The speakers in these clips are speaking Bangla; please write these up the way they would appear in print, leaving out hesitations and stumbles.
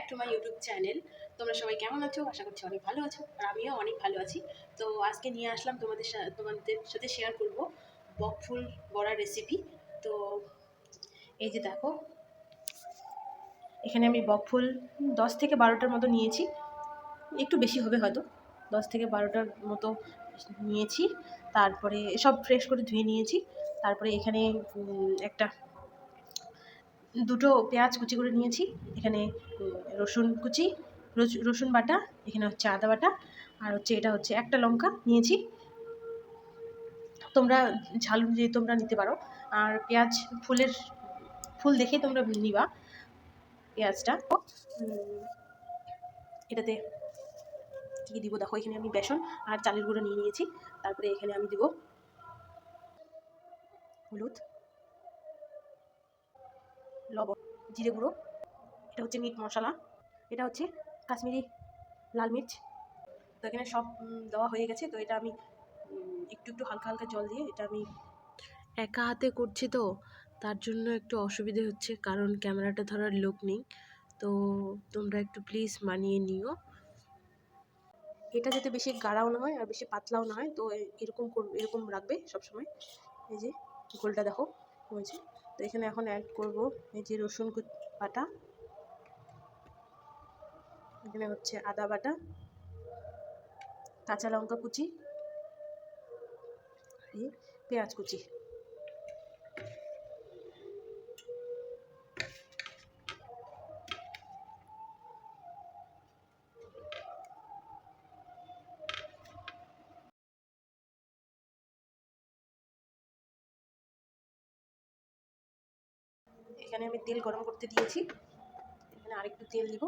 To my YouTube channel. তোমরা সবাই কেমন আছো? আশা করছি অনেক ভালো আছো, আর আমিও অনেক ভালো আছি। তো আজকে নিয়ে আসলাম তোমাদের সাথে শেয়ার করব বকফুল বড়ার রেসিপি। তো এই যে দেখো, এখানে আমি বকফুল 10 থেকে 12টার মতো নিয়েছি, একটু বেশি হবে হয়তো, 10 থেকে 12টার মতো নিয়েছি। তারপরে সব ফ্রেশ করে ধুয়ে নিয়েছি। তারপরে এখানে একটা দুটো পেঁয়াজ কুচি করে নিয়েছি, এখানে রসুন কুচি, রসুন বাটা, এখানে হচ্ছে আদা বাটা, আর হচ্ছে এটা হচ্ছে একটা লঙ্কা নিয়েছি। তোমরা ঝাল অনুযায়ী তোমরা নিতে পারো। আর পেঁয়াজ ফুল দেখে তোমরা নিবা পেঁয়াজটা। এটাতে কী দিব দেখো, এখানে আমি বেসন আর চালের গুঁড়ো নিয়ে নিয়েছি। তারপরে এখানে আমি দিব হলুদ, লবণ, জিরে গুঁড়ো, এটা হচ্ছে মিট মশলা, এটা হচ্ছে কাশ্মীরি লাল মির্চ। তো এখানে সব দেওয়া হয়ে গেছে। তো এটা আমি একটু একটু হালকা হালকা জল দিয়ে, এটা আমি একা হাতে করছি, তো তার জন্য একটু অসুবিধে হচ্ছে, কারণ ক্যামেরাটা ধরার লোক নেই। তো তোমরা একটু প্লিজ মানিয়ে নিও। এটা যাতে বেশি গাঢ়াও না হয় আর বেশি পাতলাও না হয়, তো এরকম রাখবে সবসময়। এই যে গোলটা দেখো হয়েছে। তো এখানে এখন অ্যাড করব এই যে রসুন বাটা, এখানে হচ্ছে আদা বাটা, কাঁচা লঙ্কা কুচি, পেঁয়াজ কুচি। এখানে আমি তেল গরম করতে দিয়েছি, এখানে আরেকটু তেল দিব।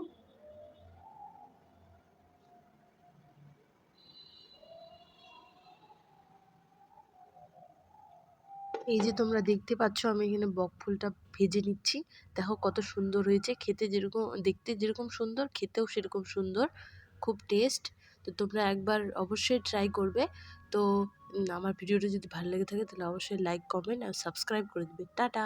এই যে তোমরা দেখতে পাচ্ছ, আমি এখানে বকফুলটা ভেজে নিচ্ছি। দেখো কত সুন্দর হয়েছে, খেতে যেরকম, দেখতে যেরকম সুন্দর, খেতেও সেরকম সুন্দর, খুব টেস্ট। তো তোমরা একবার অবশ্যই ট্রাই করবে। তো আমার ভিডিওটা যদি ভালো লেগে থাকে তাহলে অবশ্যই লাইক, কমেন্ট আর সাবস্ক্রাইব করে দেবে। টাটা।